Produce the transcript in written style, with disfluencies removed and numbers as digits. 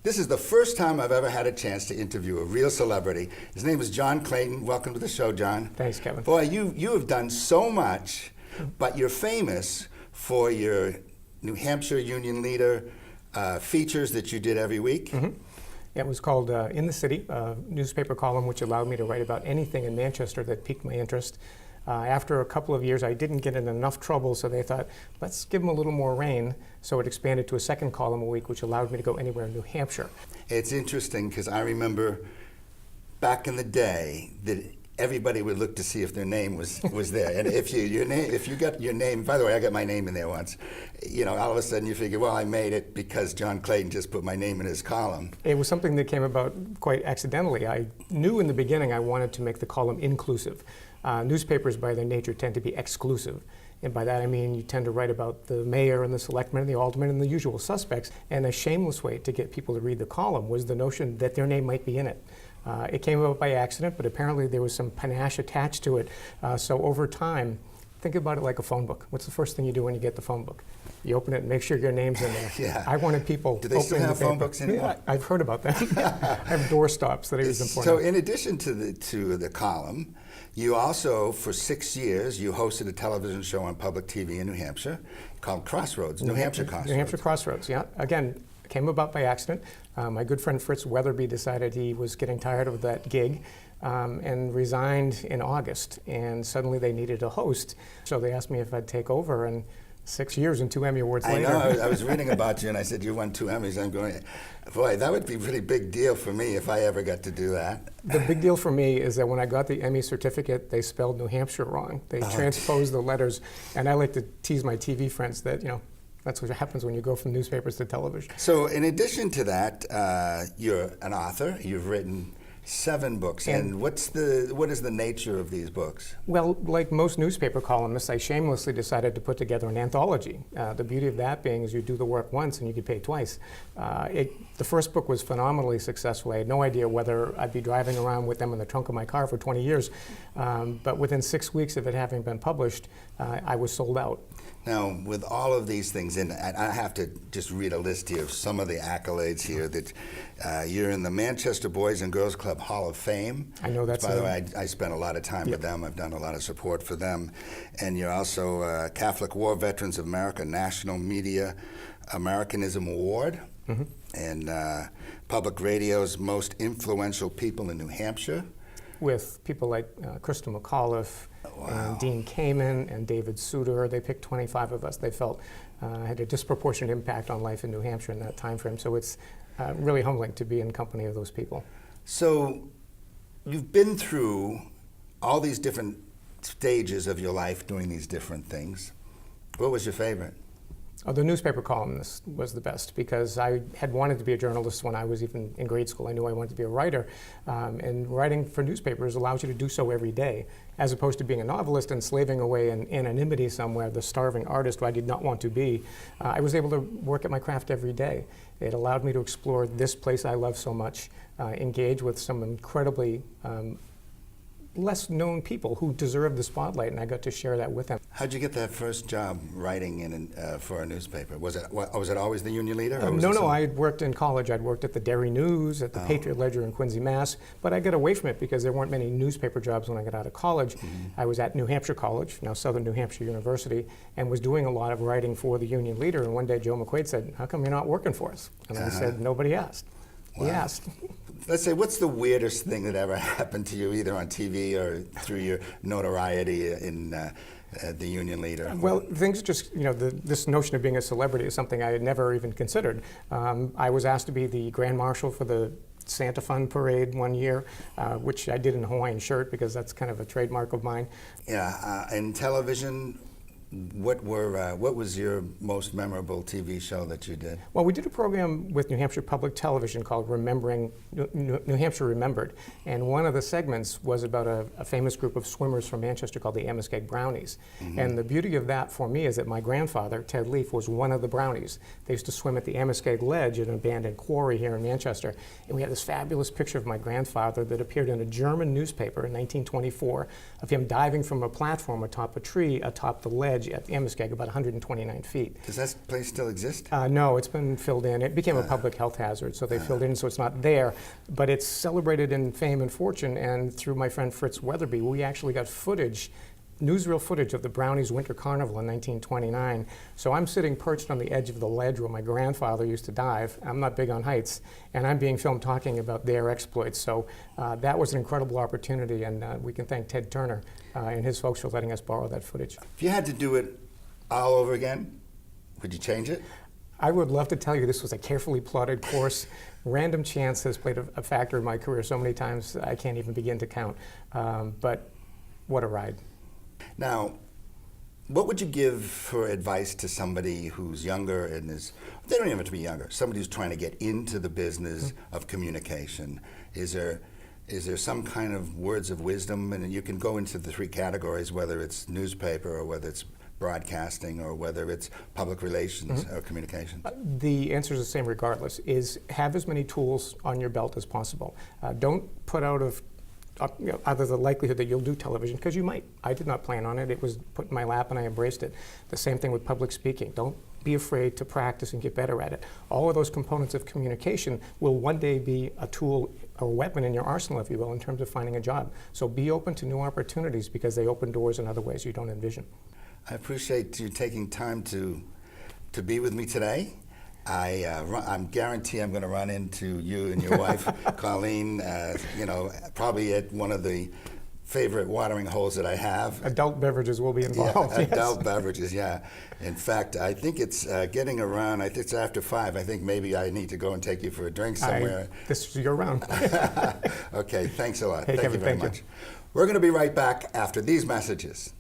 This is the first time I've ever had a chance to interview a real celebrity. His name is John Clayton. Welcome to the show, John. Thanks, Kevin. Boy, you have done so much, but you're famous for your New Hampshire Union Leader features that you did every week. Mm-hmm. It was called In the City, a newspaper column which allowed me to write about anything in Manchester that piqued my interest. After a couple of years, I didn't get in enough trouble, so they thought, let's give them a little more rein. So it expanded to a second column a week, which allowed me to go anywhere in New Hampshire. It's interesting because I remember back in the day that everybody would look to see if their name was there. And if you got your name, by the way, I got my name in there once, you know, all of a sudden you figure, well, I made it because John Clayton just put my name in his column. It was something that came about quite accidentally. I knew in the beginning I wanted to make the column inclusive. Newspapers by their nature tend to be exclusive. And by that I mean you tend to write about the mayor and the selectmen and the aldermen and the usual suspects. And a shameless way to get people to read the column was the notion that their name might be in it. It came about by accident, but apparently there was some panache attached to it. So over time, think about it like a phone book. What's the first thing you do when you get the phone book? You open it and make sure your name's in there. Yeah. I wanted people Do they still have phone books anymore? Yeah, I've heard about that. I have door stops that I use them for. So in addition to the column, you also, for 6 years, you hosted a television show on public TV in New Hampshire called Crossroads, New Hampshire Crossroads. New Hampshire Crossroads, yeah. Again, came about by accident. My good friend Fritz Weatherby decided he was getting tired of that gig and resigned in August. And suddenly they needed a host. So they asked me if I'd take over. And 6 years and 2 Emmy Awards later. I know, I was reading about you and I said, you won 2 Emmys. I'm going, boy, that would be a really big deal for me if I ever got to do that. The big deal for me is that when I got the Emmy certificate, they spelled New Hampshire wrong. They transposed the letters. And I like to tease my TV friends that, you know, that's what happens when you go from newspapers to television. So in addition to that, you're an author. You've written 7 books. And what is the nature of these books? Well, like most newspaper columnists, I shamelessly decided to put together an anthology. The beauty of that being is you do the work once and you get paid twice. The first book was phenomenally successful. I had no idea whether I'd be driving around with them in the trunk of my car for 20 years. But within 6 weeks of it having been published, I was sold out. Now, with all of these things in, I have to just read a list here of some of the accolades here. That you're in the Manchester Boys and Girls Club Hall of Fame. I know that's. By the way, I spent a lot of time with them. I've done a lot of support for them. And you're also Catholic War Veterans of America National Media Americanism Award. Mm-hmm. And Public Radio's Most Influential People in New Hampshire. With people like Crystal McAuliffe, and Dean Kamen, and David Souter. They picked 25 of us. They felt had a disproportionate impact on life in New Hampshire in that time frame. So it's really humbling to be in company of those people. So you've been through all these different stages of your life doing these different things. What was your favorite? Oh, the newspaper columnist was the best because I had wanted to be a journalist when I was even in grade school. I knew I wanted to be a writer. And writing for newspapers allows you to do so every day, as opposed to being a novelist and slaving away in anonymity somewhere, the starving artist who I did not want to be. I was able to work at my craft every day. It allowed me to explore this place I love so much, engage with some incredibly less known people who deserve the spotlight, and I got to share that with them. How'd you get that first job writing for a newspaper? Was it always the Union Leader? Or No, I had worked in college. I'd worked at the Derry News, at the Patriot Ledger in Quincy, Mass. But I got away from it because there weren't many newspaper jobs when I got out of college. Mm-hmm. I was at New Hampshire College, now Southern New Hampshire University, and was doing a lot of writing for the Union Leader. And one day Joe McQuaid said, "How come you're not working for us?" And I said, "Nobody asked." Wow. He asked. Let's say, what's the weirdest thing that ever happened to you, either on TV or through your notoriety in the Union Leader? Well, things just, you know, this notion of being a celebrity is something I had never even considered. I was asked to be the Grand Marshal for the Santa Fun Parade one year, which I did in a Hawaiian shirt because that's kind of a trademark of mine. Yeah, in television, what was your most memorable TV show that you did? Well, we did a program with New Hampshire Public Television called Remembering New Hampshire Remembered, and one of the segments was about a famous group of swimmers from Manchester called the Amoskeag Brownies. Mm-hmm. And the beauty of that for me is that my grandfather, Ted Leaf, was one of the Brownies. They used to swim at the Amoskeag Ledge at an abandoned quarry here in Manchester, and we had this fabulous picture of my grandfather that appeared in a German newspaper in 1924 of him diving from a platform atop a tree atop the ledge edge at the Muskeg, about 129 feet. Does that place still exist? No, it's been filled in. It became a public health hazard, so they filled in, so it's not there. But it's celebrated in fame and fortune, and through my friend Fritz Weatherby, we actually got footage, newsreel footage of the Brownies Winter Carnival in 1929. So I'm sitting perched on the edge of the ledge where my grandfather used to dive. I'm not big on heights, and I'm being filmed talking about their exploits. So that was an incredible opportunity, and we can thank Ted Turner and his folks for letting us borrow that footage. If you had to do it all over again, would you change it? I would love to tell you this was a carefully plotted course. Random chance has played a factor in my career so many times I can't even begin to count. But what a ride. Now, what would you give for advice to somebody who's younger and they don't even have to be younger, somebody who's trying to get into the business of communication? Is there some kind of words of wisdom? And you can go into the three categories, whether it's newspaper or whether it's broadcasting or whether it's public relations or communications. The answer is the same regardless, is have as many tools on your belt as possible. Don't put out of other the likelihood that you'll do television, because you might. I did not plan on it. It was put in my lap and I embraced it. The same thing with public speaking. Don't be afraid to practice and get better at it. All of those components of communication will one day be a tool or weapon in your arsenal, if you will, in terms of finding a job. So be open to new opportunities because they open doors in other ways you don't envision. I appreciate you taking time to be with me today. I'm guarantee I'm going to run into you and your wife, Colleen, probably at one of the favorite watering holes that I have. Adult beverages will be involved. Yeah, yes. Adult beverages, yeah. In fact, I think it's getting around, I think it's after 5. I think maybe I need to go and take you for a drink somewhere. This is your round. Okay, thanks a lot. Hey, thank Kevin, you very thank you. much. We're going to be right back after these messages.